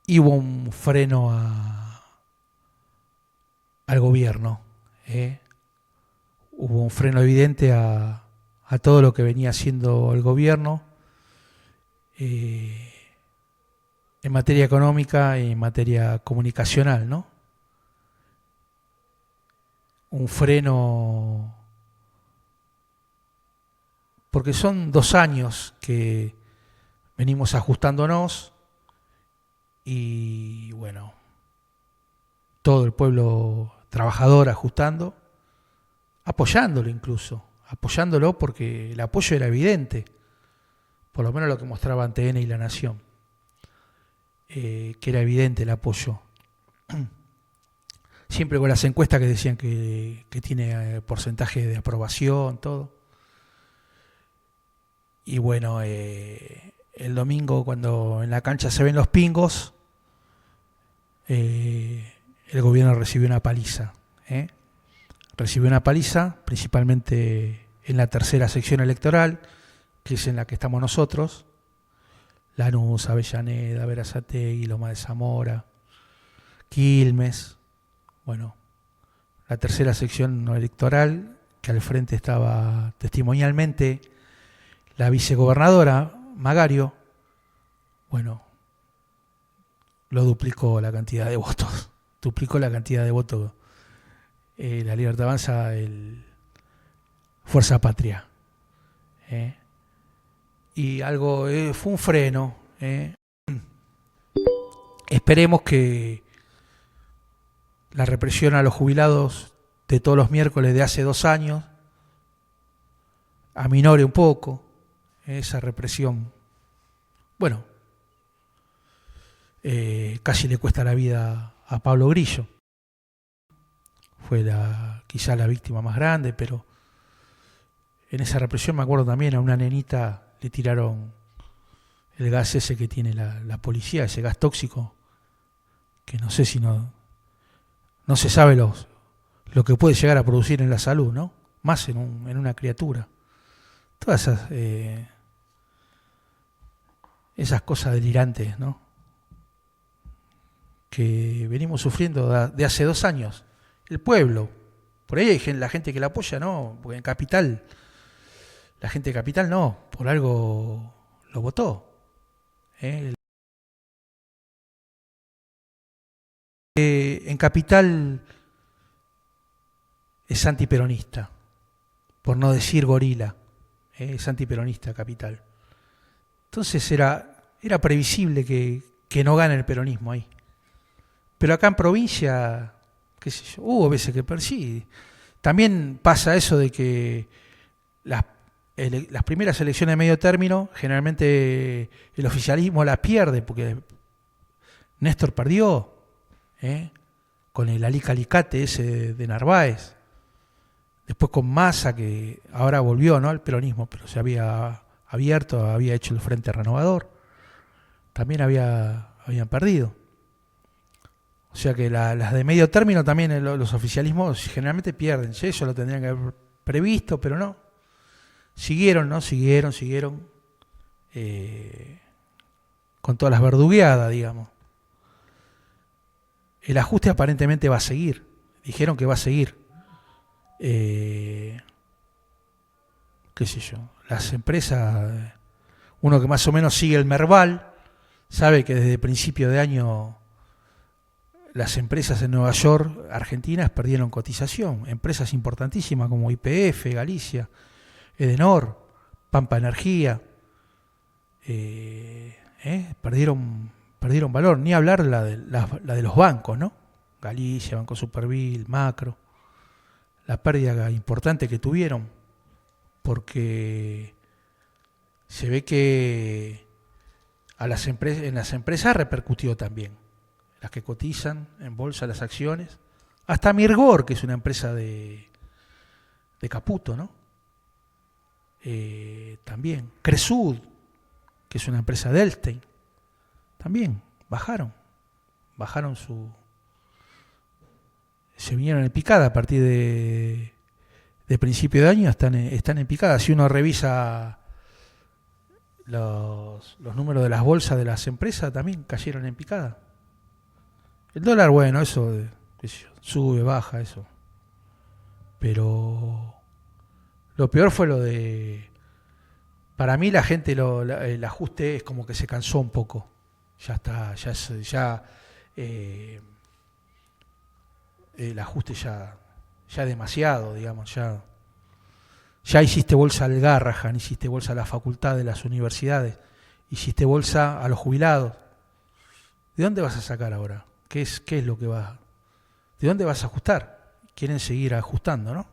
y hubo un freno al gobierno. Hubo un freno evidente a todo lo que venía haciendo el gobierno en materia económica y en materia comunicacional, ¿no? Un freno, porque son 2 años que venimos ajustándonos y bueno, todo el pueblo trabajador ajustando, apoyándolo incluso, apoyándolo porque el apoyo era evidente, por lo menos lo que mostraba TN y La Nación. que era evidente el apoyo. Siempre con las encuestas que decían que tiene porcentaje de aprobación, todo. Y bueno, el domingo cuando en la cancha se ven los pingos, el gobierno recibió una paliza. Recibió una paliza, principalmente en la tercera sección electoral, que es en la que estamos nosotros. Lanús, Avellaneda, Berazategui, Loma de Zamora, Quilmes. Bueno, la tercera sección electoral, que al frente estaba testimonialmente la vicegobernadora Magario, bueno, lo duplicó la cantidad de votos. Duplicó la cantidad de votos. La Libertad Avanza, Fuerza Patria. Y algo, fue un freno. Esperemos que la represión a los jubilados de todos los miércoles de hace 2 años aminore un poco esa represión. Bueno, casi le cuesta la vida a Pablo Grillo. Fue quizá la víctima más grande, pero en esa represión me acuerdo también a una nenita le tiraron el gas ese que tiene la policía, ese gas tóxico, que no sé si no se sabe lo que puede llegar a producir en la salud, ¿no? Más en una criatura. Todas esas cosas delirantes, ¿no? Que venimos sufriendo de hace 2 años. El pueblo, por ahí hay la gente que la apoya, ¿no? Porque en Capital, la gente de Capital no, por algo lo votó. En Capital es antiperonista, por no decir gorila, es antiperonista Capital. Entonces era previsible que no gane el peronismo ahí. Pero acá en provincia, qué sé yo, hubo veces que sí. También pasa eso de que las primeras elecciones de medio término, generalmente el oficialismo las pierde, porque Néstor perdió, con el alicate ese de Narváez. Después con Massa, que ahora volvió, ¿no?, al peronismo, pero se había abierto, había hecho el Frente Renovador. También habían perdido. O sea que las de medio término también los oficialismos generalmente pierden. ¿Sí? Eso lo tendrían que haber previsto, pero no. Siguieron con todas las verdugueadas, digamos. El ajuste aparentemente va a seguir. Dijeron que va a seguir. Qué sé yo. Las empresas, uno que más o menos sigue el Merval, sabe que desde principio de año las empresas en Nueva York, argentinas, perdieron cotización. Empresas importantísimas como YPF, Galicia, Edenor, Pampa Energía, perdieron valor. Ni hablar la de los bancos, ¿no? Galicia, Banco Supervil, Macro. La pérdida importante que tuvieron, porque se ve que en las empresas repercutió también. Las que cotizan en bolsa las acciones, hasta Mirgor, que es una empresa de Caputo, ¿no? También Cresud, que es una empresa de Elstein, también bajaron se vinieron en picada a partir de principio de año, están en picada. Si uno revisa los números de las bolsas de las empresas, también cayeron en picada. El dólar, bueno, eso sube, baja, eso. Pero lo peor fue lo de... Para mí la gente, el ajuste es como que se cansó un poco. Ya está, el ajuste ya demasiado, digamos, ya hiciste bolsa al Garrahan, hiciste bolsa a la facultad de las universidades, hiciste bolsa a los jubilados. ¿De dónde vas a sacar ahora? ¿Qué es lo que va? ¿De dónde vas a ajustar? Quieren seguir ajustando, ¿no?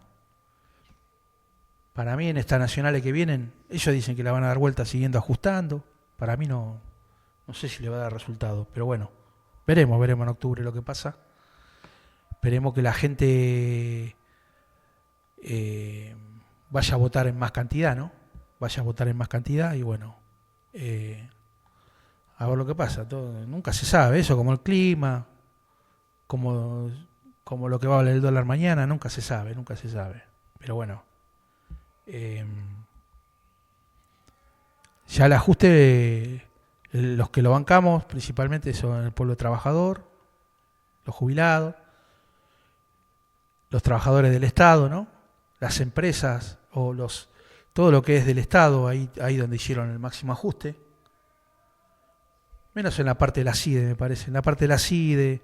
Para mí en estas nacionales que vienen, ellos dicen que la van a dar vuelta siguiendo ajustando. Para mí no No sé si le va a dar resultado, pero bueno, veremos en octubre lo que pasa. Esperemos que la gente vaya a votar en más cantidad, ¿no? Vaya a votar en más cantidad y bueno, a ver lo que pasa. Nunca se sabe, eso como el clima, como lo que va a valer el dólar mañana, nunca se sabe. Pero bueno, ya el ajuste, los que lo bancamos principalmente son el pueblo trabajador, los jubilados, los trabajadores del Estado, ¿no? Las empresas o todo lo que es del Estado, ahí donde hicieron el máximo ajuste. Menos en la parte de la CIDE, me parece. En la parte de la CIDE,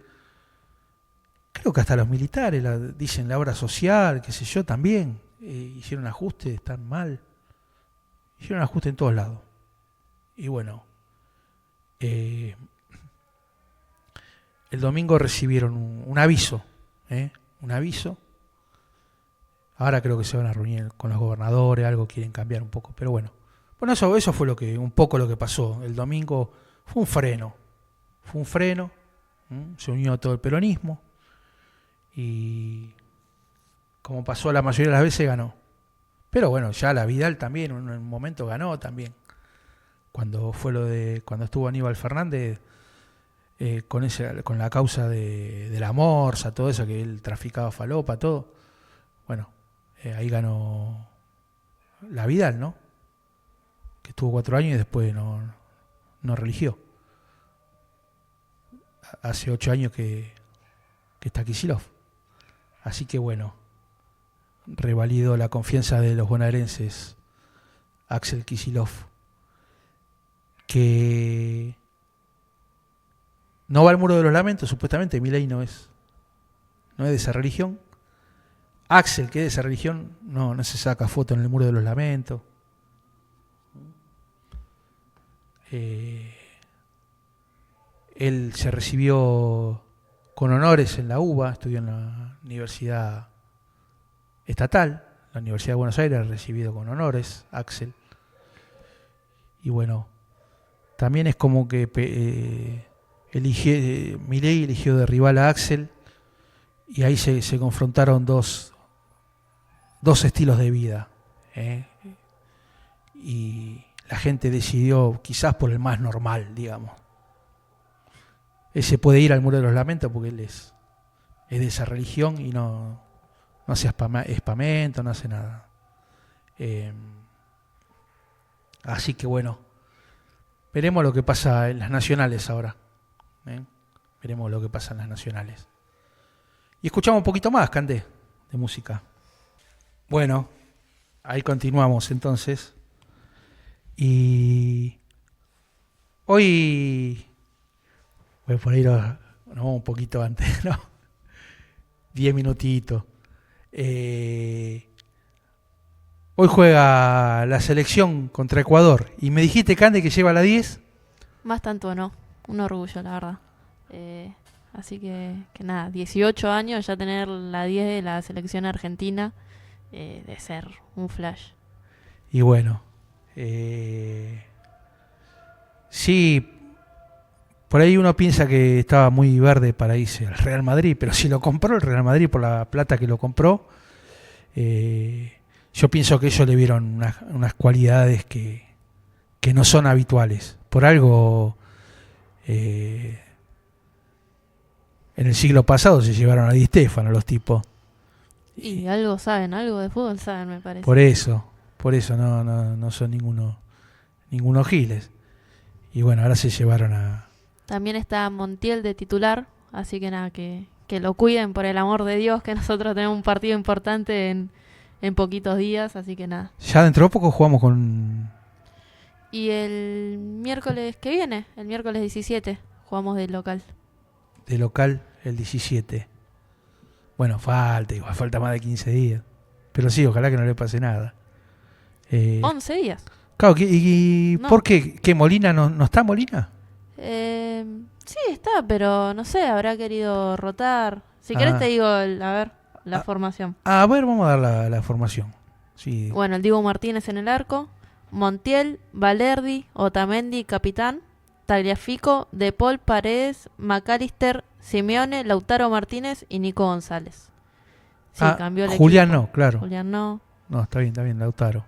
creo que hasta los militares dicen la obra social, qué sé yo, también. Hicieron ajuste, están mal. Hicieron ajuste en todos lados. Y bueno, el domingo recibieron un aviso, un aviso. Ahora creo que se van a reunir con los gobernadores, algo quieren cambiar un poco, pero bueno. Bueno, eso fue un poco lo que pasó. El domingo fue un freno, se unió todo el peronismo y como pasó la mayoría de las veces ganó. Pero bueno, ya la Vidal también en un momento ganó también. Cuando estuvo Aníbal Fernández con la causa de la morsa, todo eso, que él traficaba falopa, todo. Bueno, ahí ganó la Vidal, ¿no? Que estuvo 4 años y después no religió. Hace 8 años que está Kicillof. Así que bueno, revalidó la confianza de los bonaerenses Axel Kicillof, que no va al Muro de los Lamentos, supuestamente. Milei no es de esa religión. Axel, que es de esa religión, no se saca foto en el Muro de los Lamentos. Él se recibió con honores en la UBA, estudió en la Universidad Estatal, la Universidad de Buenos Aires, recibido con honores, Axel. Y bueno, también es como que Milei eligió de rival a Axel, y ahí se confrontaron dos estilos de vida, y la gente decidió quizás por el más normal, digamos. Él se puede ir al Muro de los Lamentos porque él es de esa religión y no hace espamento, no hace nada. Así que bueno, veremos lo que pasa en las nacionales ahora. Veremos lo que pasa en las nacionales. Y escuchamos un poquito más, Candé, de música. Bueno, ahí continuamos entonces. Y hoy, voy por ahí un poquito antes, ¿no? 10 minutitos. Hoy juega la selección contra Ecuador. Y me dijiste, Cande, que lleva la 10. Más tanto no, un orgullo, la verdad. Así que nada, 18 años ya tener la 10 de la selección argentina, de ser un flash. Y bueno, sí, por ahí uno piensa que estaba muy verde para irse al Real Madrid, pero si lo compró el Real Madrid por la plata que lo compró, yo pienso que ellos le vieron unas cualidades que no son habituales. Por algo, en el siglo pasado se llevaron a Di Stéfano los tipos. Y algo saben, algo de fútbol saben, me parece. Por eso no son ninguno giles. Y bueno, ahora se llevaron a... También está Montiel de titular, así que nada, que lo cuiden por el amor de Dios, que nosotros tenemos un partido importante en poquitos días, así que nada. Ya dentro de poco jugamos con... Y el miércoles que viene, el miércoles 17, jugamos de local. De local el 17. Bueno, falta más de 15 días. Pero sí, ojalá que no le pase nada. 11 días. Claro, ¿y no. ¿Por qué? ¿Que Molina no está Molina? Sí está, pero no sé, habrá querido rotar. Si querés te digo, la formación. A ver, vamos a dar la formación. Sí. Bueno, el Dibu Martínez en el arco, Montiel, Valerdi, Otamendi, capitán, Tagliafico, De Paul, Paredes, McAllister, Simeone, Lautaro Martínez y Nico González. Sí, cambió el Julián equipo. no, claro. Julián no. No, está bien, Lautaro.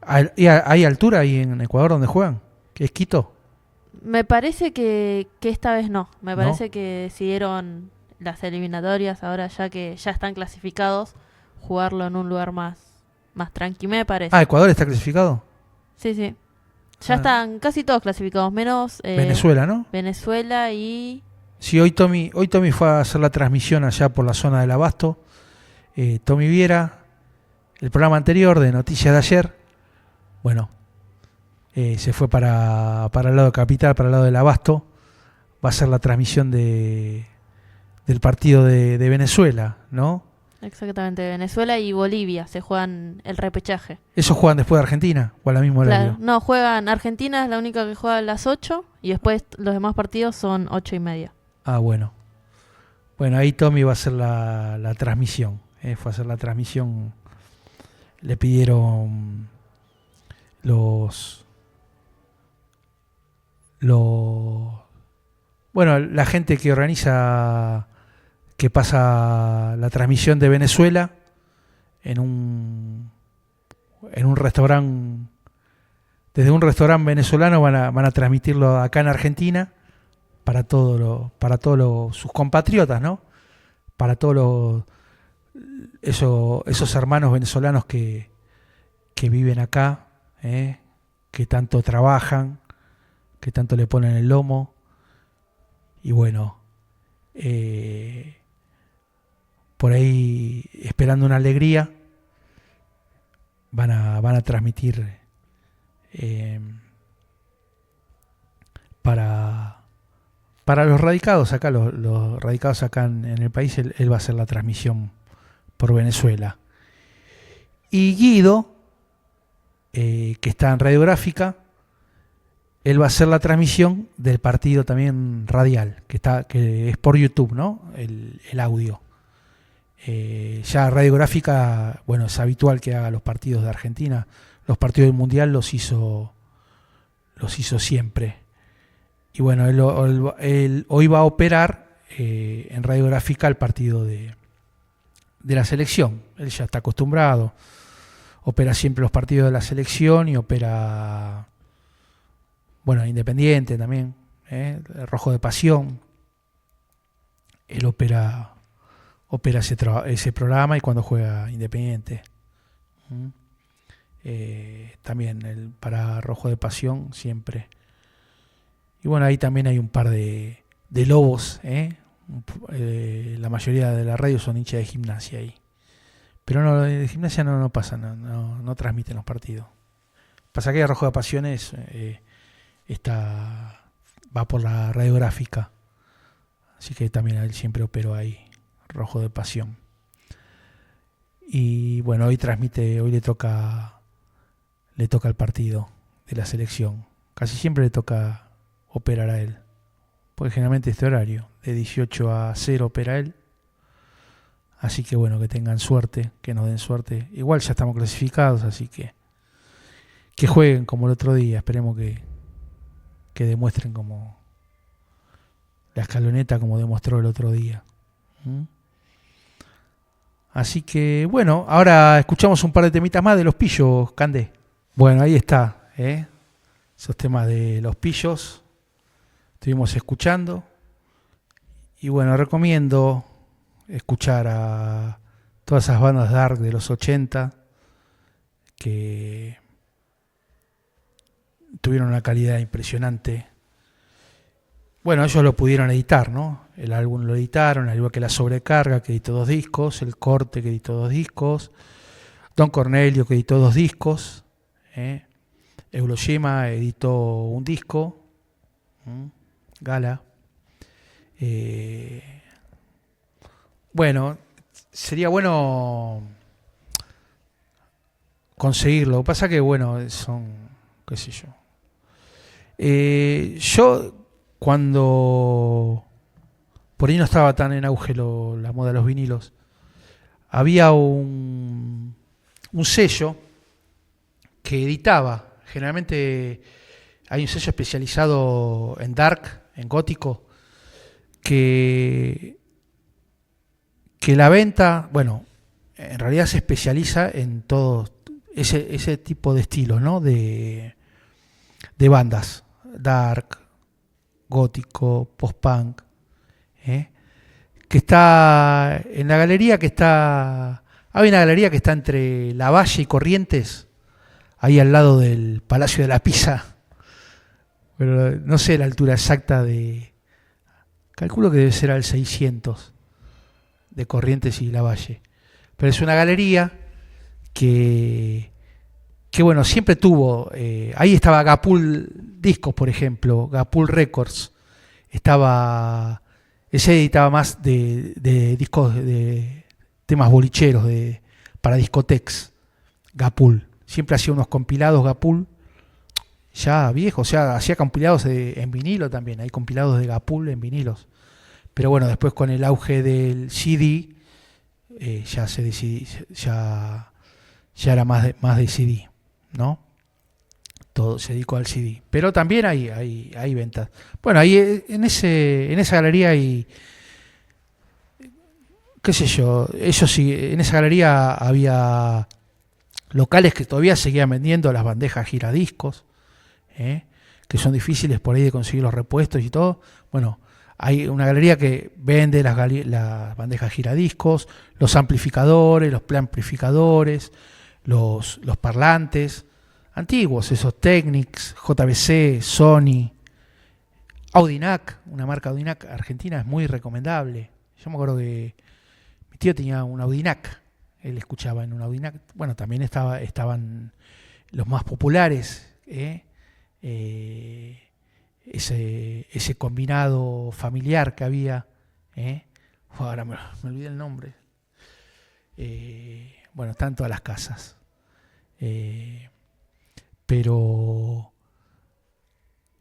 ¿Hay altura ahí en Ecuador donde juegan? ¿Que es Quito? Me parece que esta vez no. Me parece que decidieron las eliminatorias, ahora ya que ya están clasificados, jugarlo en un lugar más tranqui, me parece. ¿Ecuador está clasificado? Sí. Ya están casi todos clasificados, menos Venezuela, ¿no? Venezuela y... Sí, hoy Tommy fue a hacer la transmisión allá por la zona del Abasto. Tommy Viera, el programa anterior de Noticias de ayer, bueno, se fue para el lado de Capital, para el lado del Abasto. Va a ser la transmisión del partido de Venezuela, ¿no? Exactamente, Venezuela y Bolivia se juegan el repechaje. ¿Esos juegan después de Argentina o a la misma horario? Claro, no, juegan Argentina, es la única que juega a las 8 y después los demás partidos son 8:30. Bueno. Bueno, ahí Tommy va a hacer la transmisión. Fue a hacer la transmisión. Le pidieron bueno, la gente que organiza, que pasa la transmisión de Venezuela en un restaurante, desde un restaurante venezolano van a transmitirlo acá en Argentina para todos sus compatriotas, ¿no? Para todos esos hermanos venezolanos que viven acá, que tanto trabajan, que tanto le ponen el lomo. Y bueno, por ahí, esperando una alegría, van a transmitir para los radicados acá, los radicados acá en el país. Él va a hacer la transmisión por Venezuela. Y Guido, que está en Radiográfica, él va a hacer la transmisión del partido también radial, que es por YouTube, ¿no? El audio. Ya Radiográfica, bueno, es habitual que haga los partidos de Argentina. Los partidos del Mundial los hizo siempre. Y bueno, él hoy va a operar en Radiográfica el partido de la selección. Él ya está acostumbrado. Opera siempre los partidos de la selección y opera, bueno, Independiente también, el Rojo de Pasión. Él opera ese programa y cuando juega Independiente. También para Rojo de Pasión siempre. Y bueno, ahí también hay un par de lobos. La mayoría de la radio son hinchas de Gimnasia ahí. Pero no, de Gimnasia no pasa, no transmiten los partidos. Pasa que Rojo de Pasiones va por la Radiográfica. Así que también él siempre operó ahí, Rojo de Pasión. Y bueno, hoy le toca el partido de la selección. Casi siempre le toca operar a él. Porque generalmente este horario, de 18:00 opera él. Así que bueno, que tengan suerte, que nos den suerte. Igual ya estamos clasificados, así que jueguen como el otro día. Esperemos que demuestren como la escaloneta, como demostró el otro día. Así que bueno, ahora escuchamos un par de temitas más de Los Pillos, Candé. Bueno, ahí está, esos temas de Los Pillos estuvimos escuchando. Y bueno, recomiendo escuchar a todas esas bandas dark de los 80 que tuvieron una calidad impresionante. Bueno, ellos lo pudieron editar, ¿no? El álbum lo editaron, al igual que La Sobrecarga, que editó 2 discos, El Corte, que editó 2 discos, Don Cornelio, que editó 2 discos, Euroshima editó 1 disco, Gala. Bueno, sería bueno conseguirlo. Lo que pasa que, bueno, son, qué sé yo. Yo, cuando por ahí no estaba tan en auge la moda de los vinilos, había un sello que editaba, generalmente hay un sello especializado en dark, en gótico, que la venta, bueno, en realidad se especializa en todo ese tipo de estilos, ¿no? De bandas, dark, gótico, post-punk, que está en la galería hay una galería que está entre Lavalle y Corrientes, ahí al lado del Palacio de la Pizza, pero no sé la altura exacta calculo que debe ser al 600 de Corrientes y Lavalle, pero es una galería que bueno, siempre tuvo, ahí estaba Gapul Discos, por ejemplo, Gapul Records, ese editaba más de discos de temas bolicheros para discotex, Gapul, siempre hacía unos compilados Gapul, ya viejos, o sea, hacía compilados en vinilo también, hay compilados de Gapul en vinilos, pero bueno, después con el auge del CD, ya era más de CD, ¿no? Todo se dedicó al CD, pero también hay ventas. Bueno, ahí en esa galería hay, qué sé yo, ellos sí, en esa galería había locales que todavía seguían vendiendo las bandejas giradiscos, que son difíciles por ahí de conseguir los repuestos y todo. Bueno, hay una galería que vende las bandejas giradiscos, los amplificadores, los preamplificadores, los parlantes antiguos, esos Technics, JVC, Sony, Audinac, una marca Audinac argentina es muy recomendable. Yo me acuerdo que mi tío tenía un Audinac, él escuchaba en un Audinac. Bueno, también estaban los más populares, ese combinado familiar que había, ahora me olvidé el nombre. Bueno, están todas las casas. Pero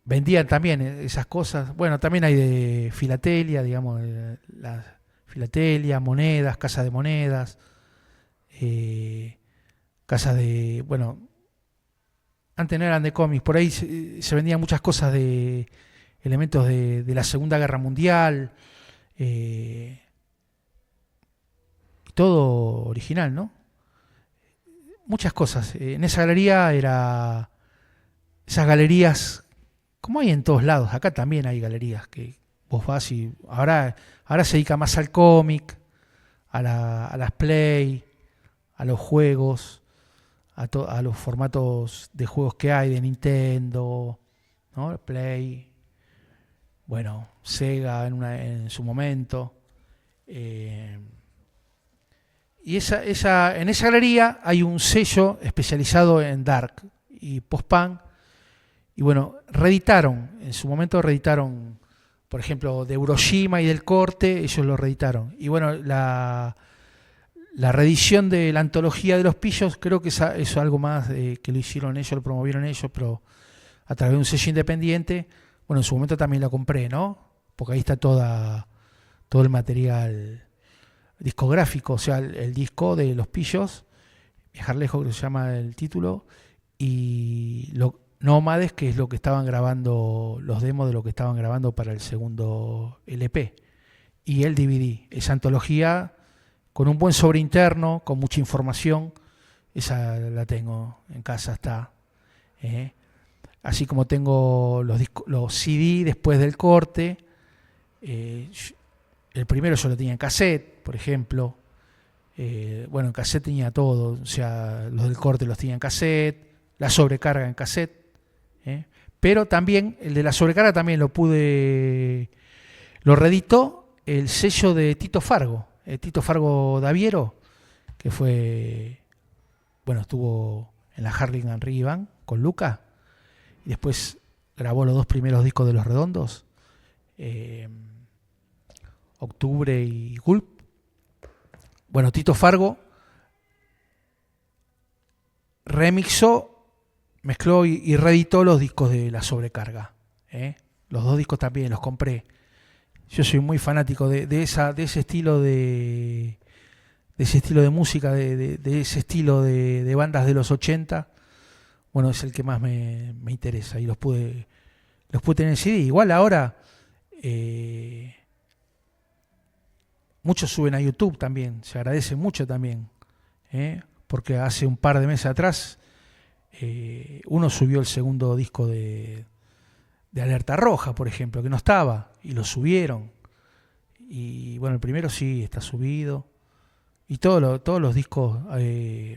vendían también esas cosas. Bueno, también hay de filatelia, digamos, la filatelia, monedas, casa de monedas, casa de, bueno, antes no eran de cómics, por ahí se vendían muchas cosas de elementos de la Segunda Guerra Mundial, todo original, ¿no? Muchas cosas. En esa galería esas galerías, como hay en todos lados, acá también hay galerías que vos vas y ahora se dedica más al cómic, a las play, a los juegos, a los formatos de juegos que hay de Nintendo, ¿no? Play, bueno, Sega en su momento. Y en esa galería hay un sello especializado en dark y post-punk. Y bueno, en su momento reeditaron, por ejemplo, de Euroshima y del Corte, ellos lo reeditaron. Y bueno, la reedición de la antología de los pillos, creo que eso es algo más que lo hicieron ellos, lo promovieron ellos, pero a través de un sello independiente. Bueno, en su momento también la compré, ¿no? Porque ahí está todo el material discográfico, o sea, el disco de Los Pillos, Viajar Lejos, que se llama el título, y Nómades, que es lo que estaban grabando, los demos de lo que estaban grabando para el segundo LP, y el DVD, esa antología con un buen sobreinterno, con mucha información, esa la tengo en casa, está. Así como tengo los CD después del Corte, el primero yo lo tenía en cassette, por ejemplo. Bueno, en cassette tenía todo, o sea, los del Corte los tenía en cassette, la sobrecarga en cassette. Pero también, el de la sobrecarga también lo reeditó el sello de Tito Fargo, Tito Fargo Daviero, que estuvo en la Harlingen Rivan con Luca, y después grabó los 2 primeros discos de Los Redondos, Octubre y Gulp. Bueno, Tito Fargo mezcló y reeditó los discos de la sobrecarga. Los 2 discos también los compré. Yo soy muy fanático de ese estilo de ese estilo de música, de ese estilo de bandas de los 80. bueno, es el que más me interesa y los pude tener en CD. Igual ahora muchos suben a YouTube también, se agradece mucho también, porque hace un par de meses atrás uno subió el segundo disco de Alerta Roja, por ejemplo, que no estaba, y lo subieron. Y bueno, el primero sí está subido. Y todos los discos,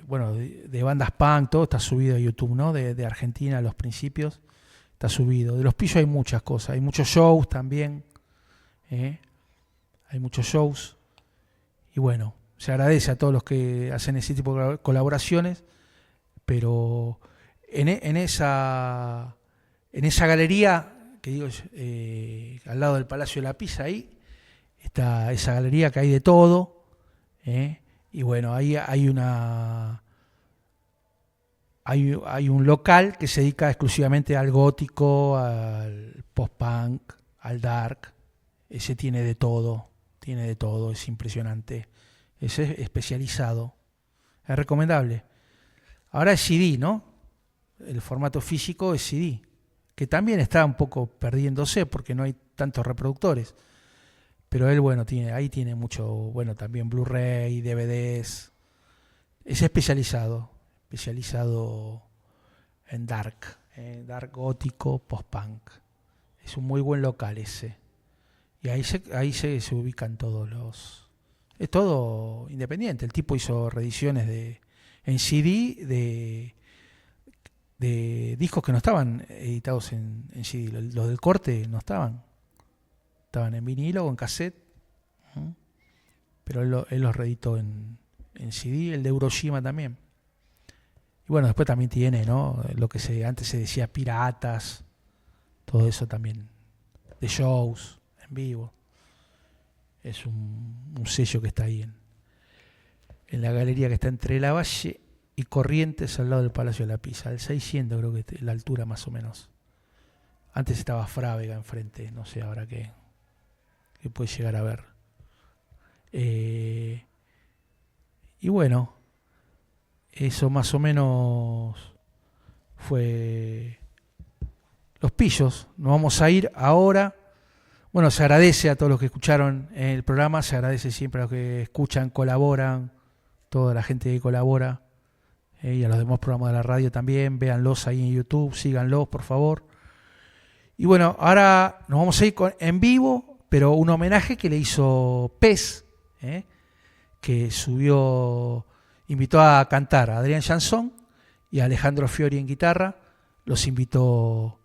bueno, de bandas punk, todo está subido a YouTube, ¿no? De Argentina a los principios, está subido. De Los Pillos hay muchas cosas, hay muchos shows también, hay muchos shows. Y bueno, se agradece a todos los que hacen ese tipo de colaboraciones, pero en esa galería, que digo, al lado del Palacio de la Pizza, ahí está esa galería que hay de todo. Y bueno, ahí hay un local que se dedica exclusivamente al gótico, al post-punk, al dark. Ese tiene de todo, es impresionante. Es especializado, es recomendable. Ahora es CD, ¿no? El formato físico es CD, que también está un poco perdiéndose porque no hay tantos reproductores. Pero él, bueno, ahí tiene mucho, bueno, también Blu-ray, DVDs. Es especializado en dark gótico, post-punk. Es un muy buen local ese. Y ahí se ubican todos los... Es todo independiente. El tipo hizo reediciones en CD de discos que no estaban editados en CD. Los del corte no estaban. Estaban en vinilo o en cassette, pero él los reeditó en CD, el de Hiroshima también. Y bueno, después también tiene, ¿no? Lo que antes se decía piratas, todo eso también, de shows en vivo. Es un sello que está ahí en la galería que está entre Lavalle y Corrientes, al lado del Palacio de la Pizza, al 600 creo que es la altura más o menos. Antes estaba Frávega enfrente, no sé ahora qué puede llegar a ver. Y bueno, eso más o menos fue Los Pillos. Nos vamos a ir ahora. Bueno, se agradece a todos los que escucharon el programa, se agradece siempre a los que escuchan, colaboran, toda la gente que colabora, y a los demás programas de la radio también. Véanlos ahí en YouTube, síganlos por favor. Y bueno, ahora nos vamos a ir en vivo, pero un homenaje que le hizo Pez, que invitó a cantar a Adrián Chanson y a Alejandro Fiori en guitarra. Los invitó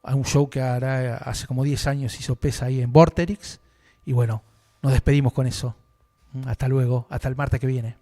a un show que hará hace como 10 años, hizo Pez ahí en Vorterix. Y bueno, nos despedimos con eso. Hasta luego, hasta el martes que viene.